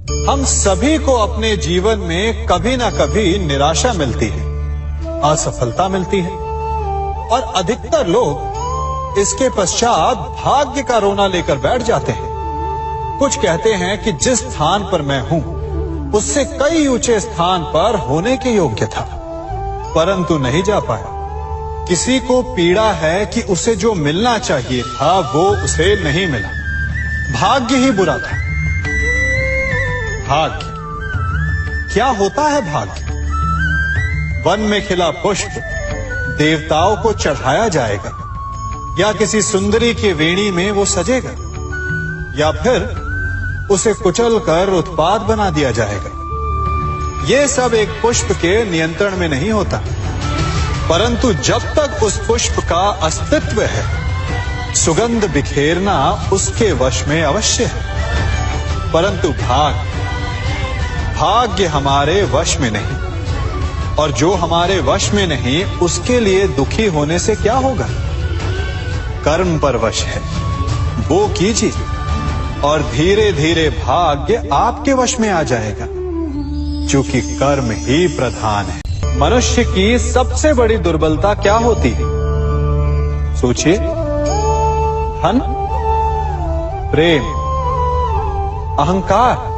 हम सभी को अपने जीवन में कभी ना कभी निराशा मिलती है, असफलता मिलती है और अधिकतर लोग इसके पश्चात भाग्य का रोना लेकर बैठ जाते हैं। कुछ कहते हैं कि जिस स्थान पर मैं हूं उससे कई ऊंचे स्थान पर होने के योग्य था, परंतु नहीं जा पाया। किसी को पीड़ा है कि उसे जो मिलना चाहिए था वो उसे नहीं मिला, भाग्य ही बुरा था। भाग्य क्या होता है? भाग्य वन में खिला पुष्प देवताओं को चढ़ाया जाएगा, या किसी सुंदरी की वेणी में वो सजेगा, या फिर उसे कुचल कर उत्पाद बना दिया जाएगा। ये सब एक पुष्प के नियंत्रण में नहीं होता, परंतु जब तक उस पुष्प का अस्तित्व है, सुगंध बिखेरना उसके वश में अवश्य है। परंतु भाग्य हमारे वश में नहीं, और जो हमारे वश में नहीं उसके लिए दुखी होने से क्या होगा? कर्म पर वश है, वो कीजिए और धीरे धीरे भाग्य आपके वश में आ जाएगा, क्योंकि कर्म ही प्रधान है। मनुष्य की सबसे बड़ी दुर्बलता क्या होती है? सोचिए। धन, प्रेम, अहंकार।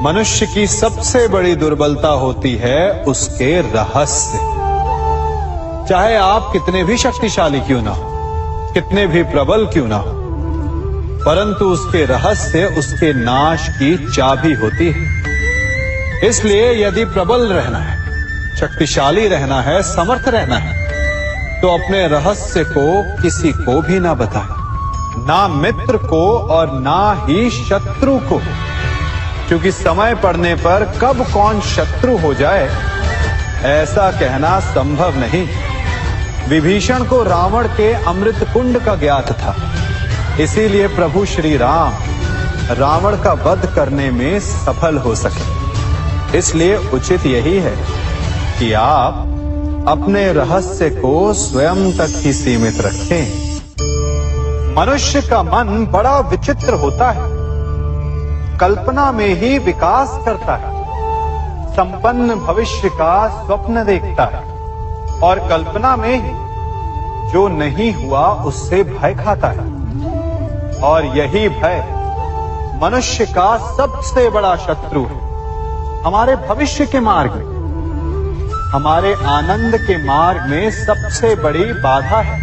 मनुष्य की सबसे बड़ी दुर्बलता होती है उसके रहस्य। चाहे आप कितने भी शक्तिशाली क्यों ना हो, कितने भी प्रबल क्यों ना हो, परंतु उसके रहस्य उसके नाश की चाबी होती है। इसलिए यदि प्रबल रहना है, शक्तिशाली रहना है, समर्थ रहना है, तो अपने रहस्य को किसी को भी ना बताएं, ना मित्र को और ना ही शत्रु को, क्योंकि समय पड़ने पर कब कौन शत्रु हो जाए ऐसा कहना संभव नहीं। विभीषण को रावण के अमृत कुंड का ज्ञात था, इसीलिए प्रभु श्री राम रावण का वध करने में सफल हो सके। इसलिए उचित यही है कि आप अपने रहस्य को स्वयं तक ही सीमित रखें। मनुष्य का मन बड़ा विचित्र होता है, कल्पना में ही विकास करता है, संपन्न भविष्य का स्वप्न देखता है और कल्पना में ही जो नहीं हुआ उससे भय खाता है। और यही भय मनुष्य का सबसे बड़ा शत्रु है। हमारे भविष्य के मार्ग में, हमारे आनंद के मार्ग में सबसे बड़ी बाधा है।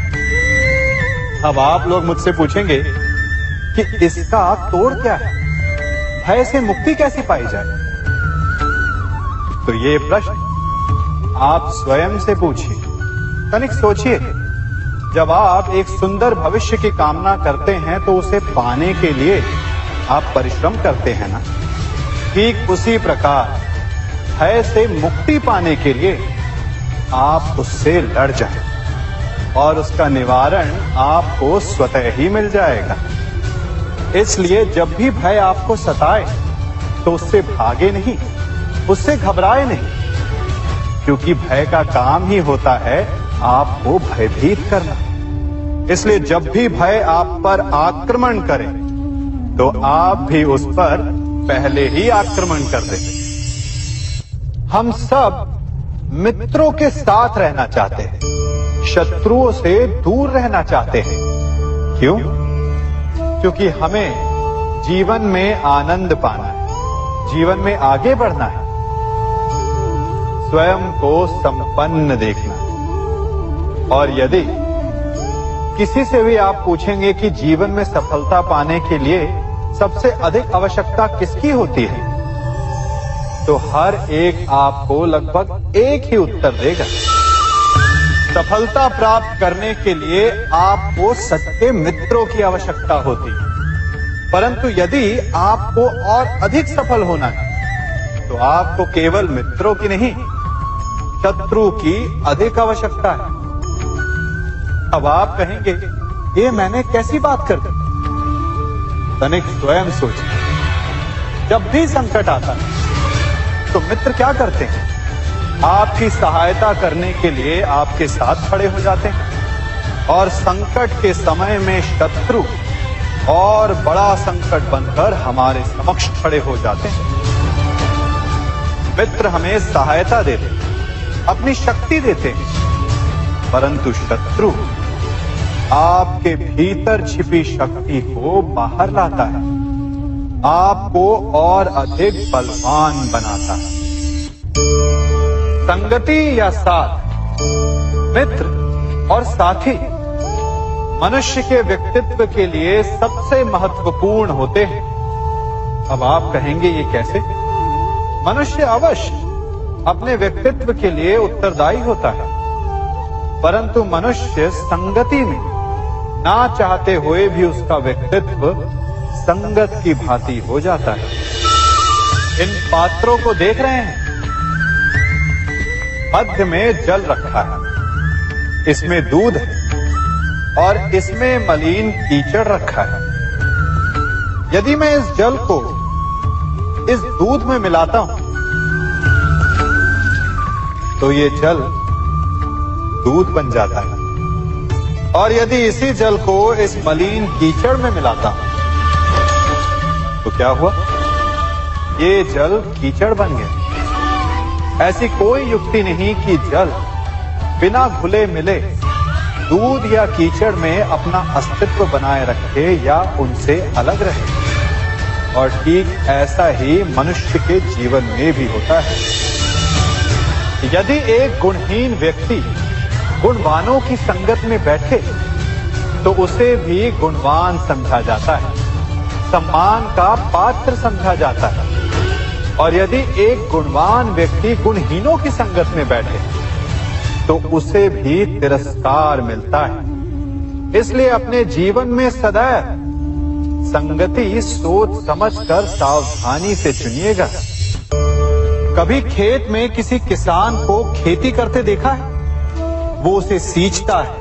अब आप लोग मुझसे पूछेंगे कि इसका तोड़ क्या है, भय से मुक्ति कैसे पाई जाए? तो ये प्रश्न आप स्वयं से पूछिए। तनिक सोचिए, जब आप एक सुंदर भविष्य की कामना करते हैं तो उसे पाने के लिए आप परिश्रम करते हैं ना? ठीक उसी प्रकार भय से मुक्ति पाने के लिए आप उससे लड़ जाएं और उसका निवारण आपको स्वतः ही मिल जाएगा। इसलिए जब भी भय आपको सताए तो उससे भागे नहीं, उससे घबराए नहीं, क्योंकि भय का काम ही होता है आपको भयभीत करना। इसलिए जब भी भय आप पर आक्रमण करे तो आप भी उस पर पहले ही आक्रमण कर दें। हम सब मित्रों के साथ रहना चाहते हैं, शत्रुओं से दूर रहना चाहते हैं। क्यों? क्योंकि हमें जीवन में आनंद पाना है, जीवन में आगे बढ़ना है, स्वयं को संपन्न देखना है। और यदि किसी से भी आप पूछेंगे कि जीवन में सफलता पाने के लिए सबसे अधिक आवश्यकता किसकी होती है, तो हर एक आपको लगभग एक ही उत्तर देगा। सफलता प्राप्त करने के लिए आपको सच्चे मित्रों की आवश्यकता होती है। परंतु यदि आपको और अधिक सफल होना है तो आपको केवल मित्रों की नहीं, शत्रु की अधिक आवश्यकता है। अब आप कहेंगे, ये मैंने कैसी बात कर दी? तनिक स्वयं सोचिए। जब भी संकट आता है तो मित्र क्या करते हैं? आपकी सहायता करने के लिए आपके साथ खड़े हो जाते हैं। और संकट के समय में शत्रु और बड़ा संकट बनकर हमारे समक्ष खड़े हो जाते हैं। मित्र हमें सहायता देते, अपनी शक्ति देते हैं, परंतु शत्रु आपके भीतर छिपी शक्ति को बाहर लाता है, आपको और अधिक बलवान बनाता है। संगति या साथ, मित्र और साथी मनुष्य के व्यक्तित्व के लिए सबसे महत्वपूर्ण होते हैं। अब आप कहेंगे ये कैसे? मनुष्य अवश्य अपने व्यक्तित्व के लिए उत्तरदायी होता है, परंतु मनुष्य संगति में ना चाहते हुए भी उसका व्यक्तित्व संगत की भांति हो जाता है। इन पात्रों को देख रहे हैं, मध्य में जल रखा है, इसमें दूध है और इसमें मलिन कीचड़ रखा है। यदि मैं इस जल को इस दूध में मिलाता हूं तो ये जल दूध बन जाता है, और यदि इसी जल को इस मलिन कीचड़ में मिलाता हूं तो क्या हुआ? ये जल कीचड़ बन गया। ऐसी कोई युक्ति नहीं कि जल बिना घुले मिले दूध या कीचड़ में अपना अस्तित्व बनाए रखे या उनसे अलग रहे। और ठीक ऐसा ही मनुष्य के जीवन में भी होता है। यदि एक गुणहीन व्यक्ति गुणवानों की संगत में बैठे तो उसे भी गुणवान समझा जाता है, सम्मान का पात्र समझा जाता है। और यदि एक गुणवान व्यक्ति गुणहीनों की संगत में बैठे तो उसे भी तिरस्कार मिलता है। इसलिए अपने जीवन में सदैव संगति सोच समझकर सावधानी से चुनिएगा। कभी खेत में किसी किसान को खेती करते देखा है? वो उसे सींचता है,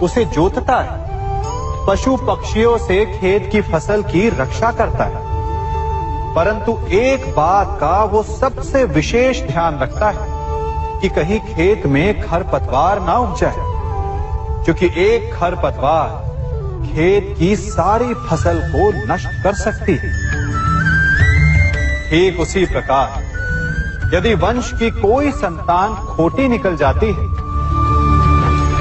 उसे जोतता है, पशु पक्षियों से खेत की फसल की रक्षा करता है, परंतु एक बात का वो सबसे विशेष ध्यान रखता है कि कहीं खेत में खरपतवार ना उग जाए, क्योंकि एक खरपतवार खेत की सारी फसल को नष्ट कर सकती है। ठीक उसी प्रकार यदि वंश की कोई संतान खोटी निकल जाती है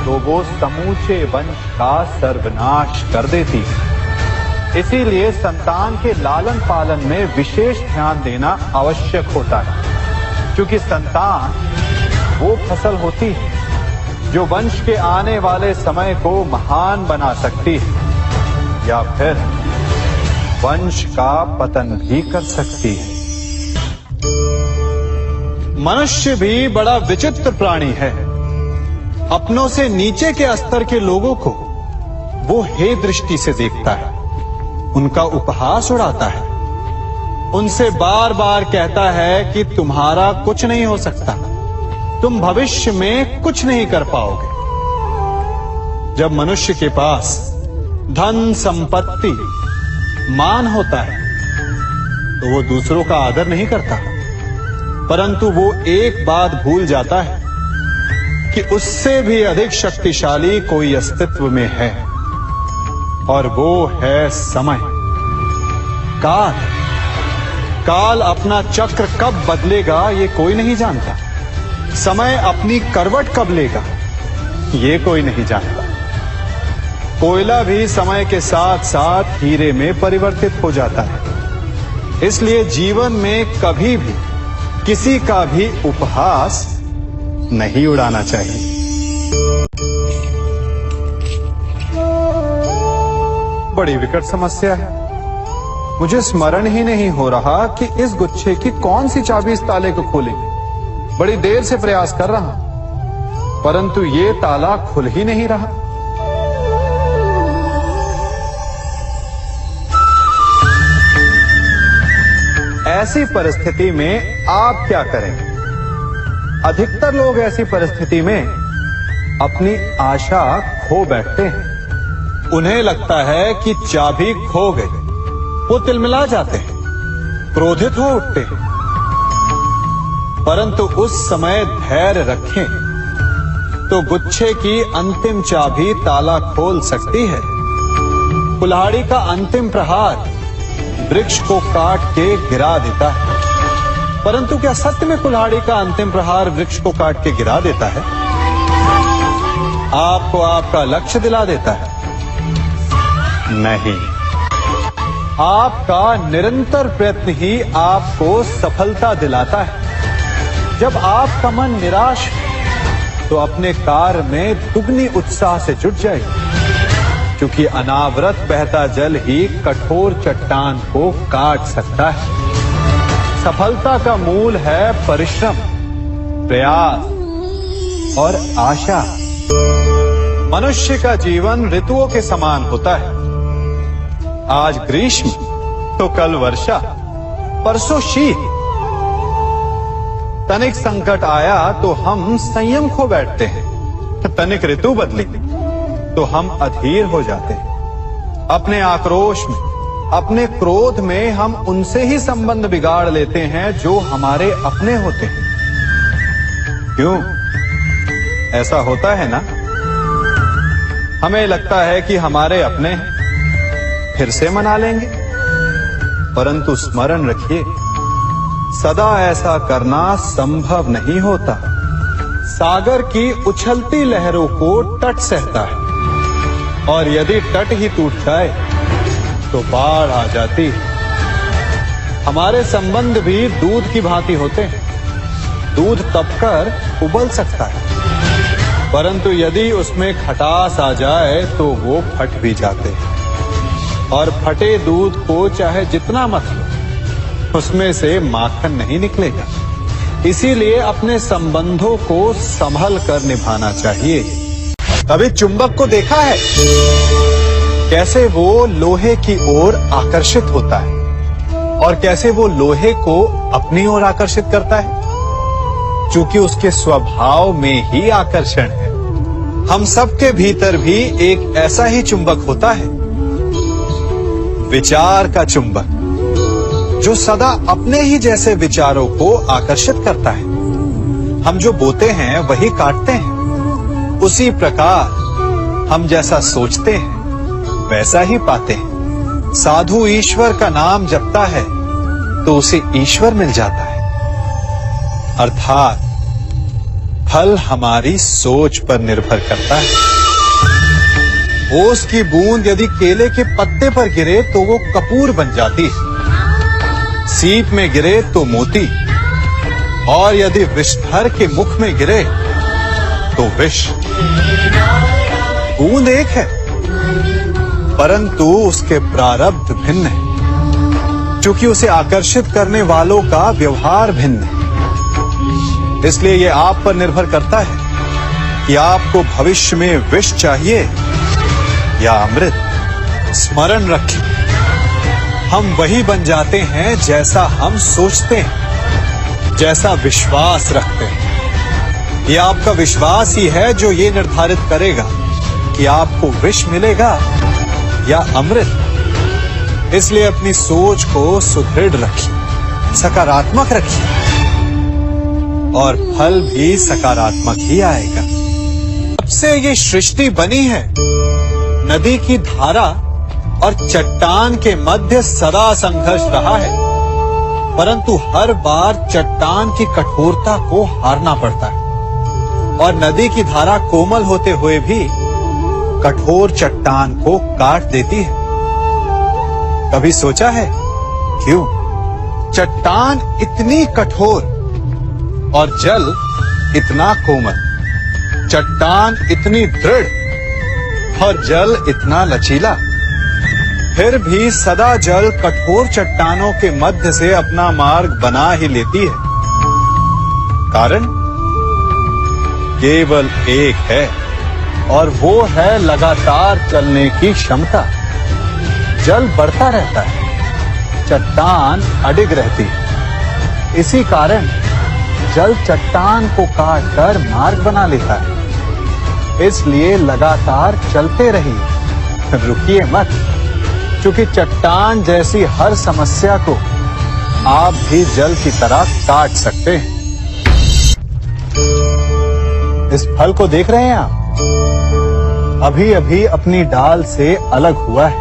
तो वो समूचे वंश का सर्वनाश कर देती है। इसीलिए संतान के लालन पालन में विशेष ध्यान देना आवश्यक होता है, क्योंकि संतान वो फसल होती है जो वंश के आने वाले समय को महान बना सकती है या फिर वंश का पतन भी कर सकती है। मनुष्य भी बड़ा विचित्र प्राणी है। अपनों से नीचे के स्तर के लोगों को वो हे दृष्टि से देखता है, उनका उपहास उड़ाता है, उनसे बार बार कहता है कि तुम्हारा कुछ नहीं हो सकता, तुम भविष्य में कुछ नहीं कर पाओगे। जब मनुष्य के पास धन संपत्ति मान होता है तो वो दूसरों का आदर नहीं करता, परंतु वो एक बात भूल जाता है कि उससे भी अधिक शक्तिशाली कोई अस्तित्व में है, और वो है समय। काल काल अपना चक्र कब बदलेगा ये कोई नहीं जानता। समय अपनी करवट कब लेगा ये कोई नहीं जानता। कोयला भी समय के साथ साथ हीरे में परिवर्तित हो जाता है। इसलिए जीवन में कभी भी किसी का भी उपहास नहीं उड़ाना चाहिए। बड़ी विकट समस्या है। मुझे स्मरण ही नहीं हो रहा कि इस गुच्छे की कौन सी चाबी इस ताले को खोलेगी। बड़ी देर से प्रयास कर रहा हूं, परंतु ये ताला खुल ही नहीं रहा। ऐसी परिस्थिति में आप क्या करेंगे? अधिकतर लोग ऐसी परिस्थिति में अपनी आशा खो बैठते हैं। उन्हें लगता है कि चाबी खो गई। वो तिलमिला जाते हैं, क्रोधित हो उठते हैं, परंतु उस समय धैर्य रखें तो गुच्छे की अंतिम चाबी ताला खोल सकती है। कुल्हाड़ी का अंतिम प्रहार वृक्ष को काट के गिरा देता है, परंतु क्या सत्य में कुल्हाड़ी का अंतिम प्रहार वृक्ष को काट के गिरा देता है? आपको आपका लक्ष्य दिला देता है? नहीं, आपका निरंतर प्रयत्न ही आपको सफलता दिलाता है। जब आपका मन निराश है तो अपने कार्य में दुगनी उत्साह से जुट जाइए, क्योंकि अनावरत बहता जल ही कठोर चट्टान को काट सकता है। सफलता का मूल है परिश्रम, प्रयास और आशा। मनुष्य का जीवन ऋतुओं के समान होता है। आज ग्रीष्म तो कल वर्षा, परसों शीत। तनिक संकट आया तो हम संयम खो बैठते हैं, तनिक ऋतु बदली तो हम अधीर हो जाते हैं। अपने आक्रोश में, अपने क्रोध में हम उनसे ही संबंध बिगाड़ लेते हैं जो हमारे अपने होते हैं। क्यों ऐसा होता है ना? हमें लगता है कि हमारे अपने फिर से मना लेंगे, परंतु स्मरण रखिए, सदा ऐसा करना संभव नहीं होता। सागर की उछलती लहरों को तट सहता है, और यदि तट ही टूट जाए तो बाढ़ आ जाती है। हमारे संबंध भी दूध की भांति होते हैं। दूध तपकर उबल सकता है, परंतु यदि उसमें खटास आ जाए तो वो फट भी जाते हैं। और फटे दूध को चाहे जितना मत लो, उसमें से माखन नहीं निकलेगा। इसीलिए अपने संबंधों को संभल कर निभाना चाहिए। कभी चुंबक को देखा है कैसे वो लोहे की ओर आकर्षित होता है, और कैसे वो लोहे को अपनी ओर आकर्षित करता है? क्योंकि उसके स्वभाव में ही आकर्षण है। हम सबके भीतर भी एक ऐसा ही चुंबक होता है, विचार का चुंबक, जो सदा अपने ही जैसे विचारों को आकर्षित करता है। हम जो बोते हैं वही काटते हैं। उसी प्रकार हम जैसा सोचते हैं वैसा ही पाते हैं। साधु ईश्वर का नाम जपता है तो उसे ईश्वर मिल जाता है। अर्थात फल हमारी सोच पर निर्भर करता है। ओस की बूंद यदि केले के पत्ते पर गिरे तो वो कपूर बन जाती है, सीप में गिरे तो मोती, और यदि विषधर के मुख में गिरे तो विष। बूंद एक है, परंतु उसके प्रारब्ध भिन्न है, क्योंकि उसे आकर्षित करने वालों का व्यवहार भिन्न है। इसलिए यह आप पर निर्भर करता है कि आपको भविष्य में विष चाहिए या अमृत। स्मरण रखें, हम वही बन जाते हैं जैसा हम सोचते हैं, जैसा विश्वास रखते हैं। ये आपका विश्वास ही है जो ये निर्धारित करेगा कि आपको विष मिलेगा या अमृत। इसलिए अपनी सोच को सुदृढ़ रखिए, सकारात्मक रखिए, और फल भी सकारात्मक ही आएगा। जब से ये सृष्टि बनी है, नदी की धारा और चट्टान के मध्य सदा संघर्ष रहा है, परंतु हर बार चट्टान की कठोरता को हारना पड़ता है, और नदी की धारा कोमल होते हुए भी कठोर चट्टान को काट देती है। कभी सोचा है क्यों चट्टान इतनी कठोर और जल इतना कोमल, चट्टान इतनी दृढ़ और जल इतना लचीला, फिर भी सदा जल कठोर चट्टानों के मध्य से अपना मार्ग बना ही लेती है? कारण केवल एक है, और वो है लगातार चलने की क्षमता। जल बढ़ता रहता है, चट्टान अडिग रहती है। इसी कारण जल चट्टान को काटकर मार्ग बना लेता है। इसलिए लगातार चलते रहिए, रुकिए मत, क्योंकि चट्टान जैसी हर समस्या को आप भी जल की तरह काट सकते हैं। इस फल को देख रहे हैं आप? अभी अभी अपनी डाल से अलग हुआ है,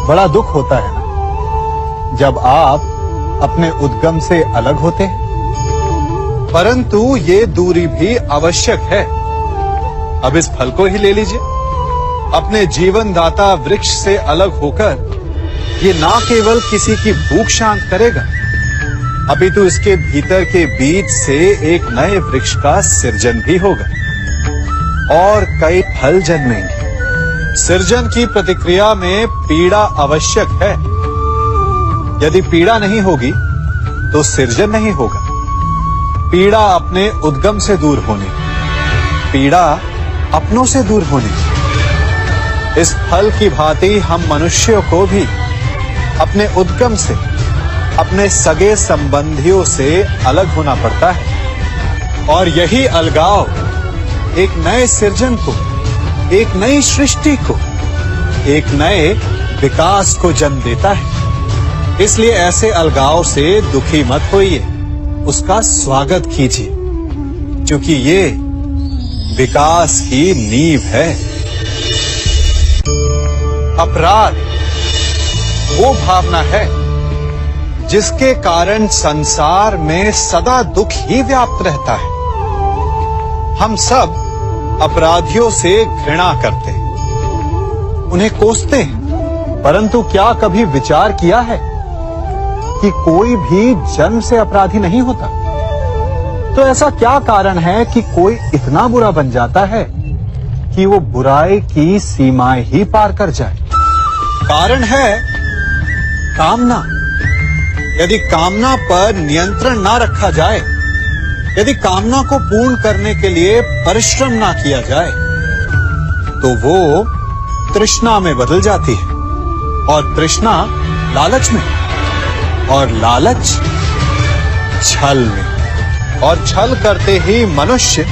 बड़ा दुख होता है ना जब आप अपने उद्गम से अलग होते हैं, परंतु ये दूरी भी आवश्यक है। अब इस फल को ही ले लीजिए। अपने जीवनदाता वृक्ष से अलग होकर ये ना केवल किसी की भूख शांत करेगा, अपितु इसके भीतर के बीज से एक नए वृक्ष का सृजन भी होगा और कई फल जन्मेंगे। सृजन की प्रतिक्रिया में पीड़ा आवश्यक है। यदि पीड़ा नहीं होगी तो सृजन नहीं होगा। पीड़ा अपने उद्गम से दूर होने, पीड़ा अपनों से दूर होने। इस फल की भांति हम मनुष्यों को भी अपने उद्गम से, अपने सगे संबंधियों से अलग होना पड़ता है और यही अलगाव एक नए सृजन को, एक नई सृष्टि को, एक नए विकास को जन्म देता है। इसलिए ऐसे अलगाव से दुखी मत होइए, उसका स्वागत कीजिए, क्योंकि ये विकास की नींव है। अपराध वो भावना है जिसके कारण संसार में सदा दुख ही व्याप्त रहता है। हम सब अपराधियों से घृणा करते हैं, उन्हें कोसते हैं, परंतु क्या कभी विचार किया है कि कोई भी जन्म से अपराधी नहीं होता? तो ऐसा क्या कारण है कि कोई इतना बुरा बन जाता है कि वो बुराई की सीमाएं ही पार कर जाए? कारण है कामना। यदि कामना पर नियंत्रण ना रखा जाए, यदि कामना को पूर्ण करने के लिए परिश्रम ना किया जाए, तो वो तृष्णा में बदल जाती है और तृष्णा लालच में, और लालच छल में, और छल करते ही मनुष्य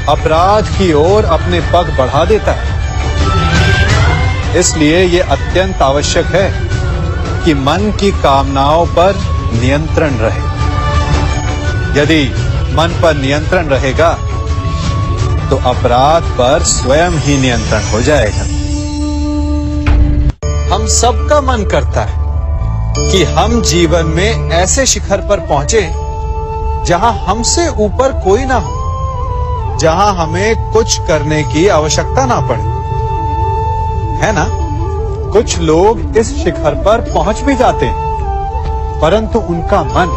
अपराध की ओर अपने पग बढ़ा देता है। इसलिए ये अत्यंत आवश्यक है कि मन की कामनाओं पर नियंत्रण रहे। यदि मन पर नियंत्रण रहेगा तो अपराध पर स्वयं ही नियंत्रण हो जाएगा। हम सबका मन करता है कि हम जीवन में ऐसे शिखर पर पहुंचे जहां हमसे ऊपर कोई ना हो, जहां हमें कुछ करने की आवश्यकता ना पड़े, है ना? कुछ लोग इस शिखर पर पहुंच भी जाते हैं, परंतु उनका मन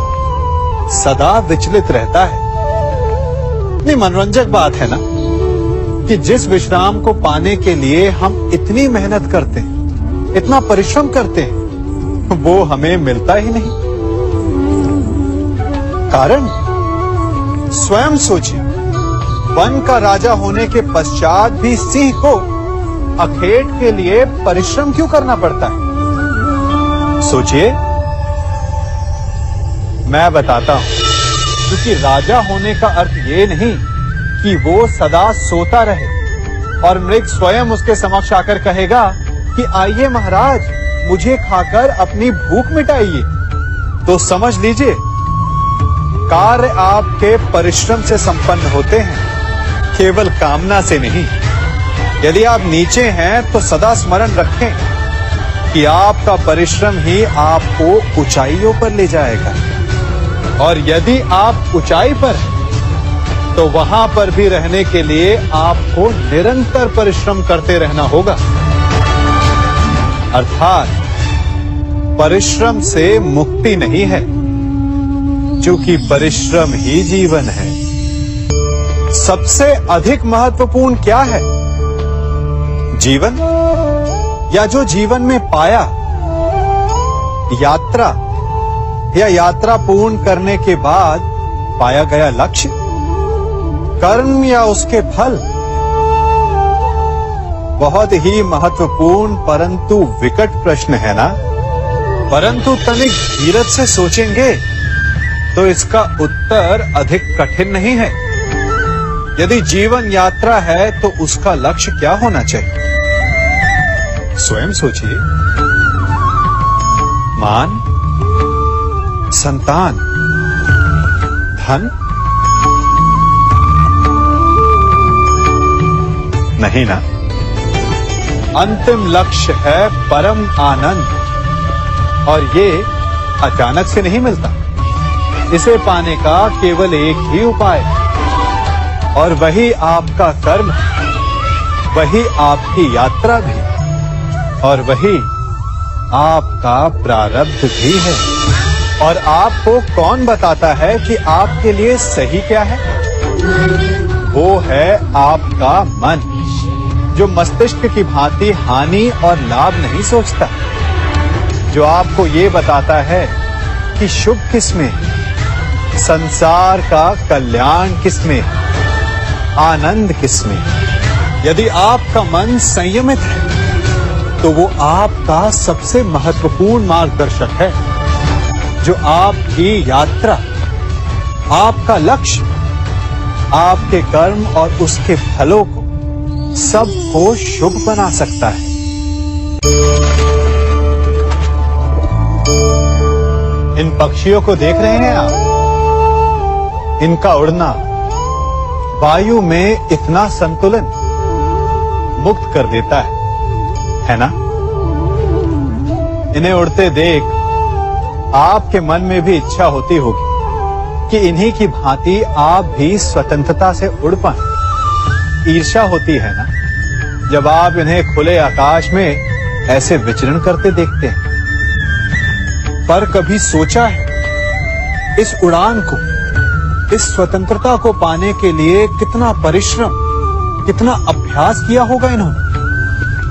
सदा विचलित रहता है। इतनी मनोरंजक बात है ना कि जिस विश्राम को पाने के लिए हम इतनी मेहनत करते हैं, इतना परिश्रम करते हैं, वो हमें मिलता ही नहीं। कारण स्वयं सोचिए, वन का राजा होने के पश्चात भी सिंह को अखेट के लिए परिश्रम क्यों करना पड़ता है? सोचिए। मैं बताता हूं, क्योंकि राजा होने का अर्थ ये नहीं कि वो सदा सोता रहे और मृग स्वयं उसके समक्ष आकर कहेगा कि आइए महाराज, मुझे खाकर अपनी भूख मिटाइए। तो समझ लीजिए, कार्य आपके परिश्रम से संपन्न होते हैं, केवल कामना से नहीं। यदि आप नीचे हैं तो सदा स्मरण रखें कि आपका परिश्रम ही आपको ऊंचाइयों पर ले जाएगा, और यदि आप ऊंचाई पर हैं तो वहां पर भी रहने के लिए आपको निरंतर परिश्रम करते रहना होगा। अर्थात परिश्रम से मुक्ति नहीं है, क्योंकि परिश्रम ही जीवन है। सबसे अधिक महत्वपूर्ण क्या है? जीवन, या जो जीवन में पाया, यात्रा, या यात्रा पूर्ण करने के बाद पाया गया लक्ष्य, कर्म या उसके फल? बहुत ही महत्वपूर्ण परंतु विकट प्रश्न है ना? परंतु तनिक धीरज से सोचेंगे तो इसका उत्तर अधिक कठिन नहीं है। यदि जीवन यात्रा है तो उसका लक्ष्य क्या होना चाहिए? स्वयं सोचिए। मान, संतान, धन? नहीं ना? अंतिम लक्ष्य है परम आनंद और ये अचानक से नहीं मिलता। इसे पाने का केवल एक ही उपाय है और वही आपका कर्म है, वही आपकी यात्रा भी और वही आपका प्रारब्ध भी है। और आपको कौन बताता है कि आपके लिए सही क्या है? वो है आपका मन, जो मस्तिष्क की भांति हानि और लाभ नहीं सोचता, जो आपको ये बताता है कि शुभ किसमें, संसार का कल्याण किसमें, आनंद किसमें। यदि आपका मन संयमित है तो वो आपका सबसे महत्वपूर्ण मार्गदर्शक है, जो आपकी यात्रा, आपका लक्ष्य, आपके कर्म और उसके फलों को सबको शुभ बना सकता है। इन पक्षियों को देख रहे हैं आप? इनका उड़ना वायु में इतना संतुलन मुक्त कर देता है ना? इन्हें उड़ते देख आपके मन में भी इच्छा होती होगी कि इन्हीं की भांति आप भी स्वतंत्रता से उड़ पाएं। ईर्ष्या होती है ना जब आप इन्हें खुले आकाश में ऐसे विचरण करते देखते हैं। पर कभी सोचा है इस उड़ान को, इस स्वतंत्रता को पाने के लिए कितना परिश्रम, कितना अभ्यास किया होगा इन्होंने?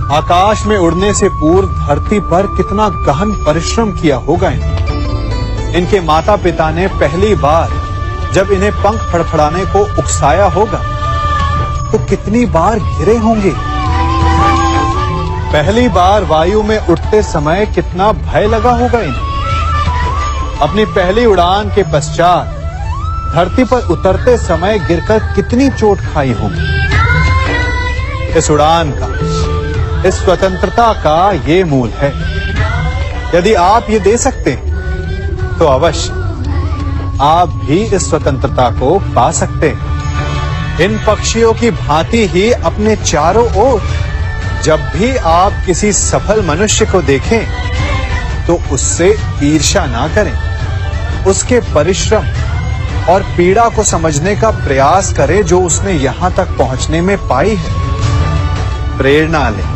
आकाश में उड़ने से पूर्व धरती पर कितना गहन परिश्रम किया होगा इन्होंने। इनके माता पिता ने पहली बार जब इन्हें पंख फड़फड़ाने को उकसाया होगा तो कितनी बार गिरे होंगे। पहली बार वायु में उड़ते समय कितना भय लगा होगा इन्हें। अपनी पहली उड़ान के पश्चात धरती पर उतरते समय गिरकर कितनी चोट खाई होगी। इस उड़ान का, इस स्वतंत्रता का ये मूल है। यदि आप ये दे सकते हैं तो अवश्य आप भी इस स्वतंत्रता को पा सकते हैं। इन पक्षियों की भांति ही अपने चारों ओर जब भी आप किसी सफल मनुष्य को देखें तो उससे ईर्ष्या ना करें, उसके परिश्रम और पीड़ा को समझने का प्रयास करें जो उसने यहां तक पहुंचने में पाई है। प्रेरणा लें,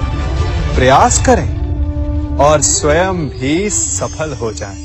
प्रयास करें और स्वयं भी सफल हो जाएं।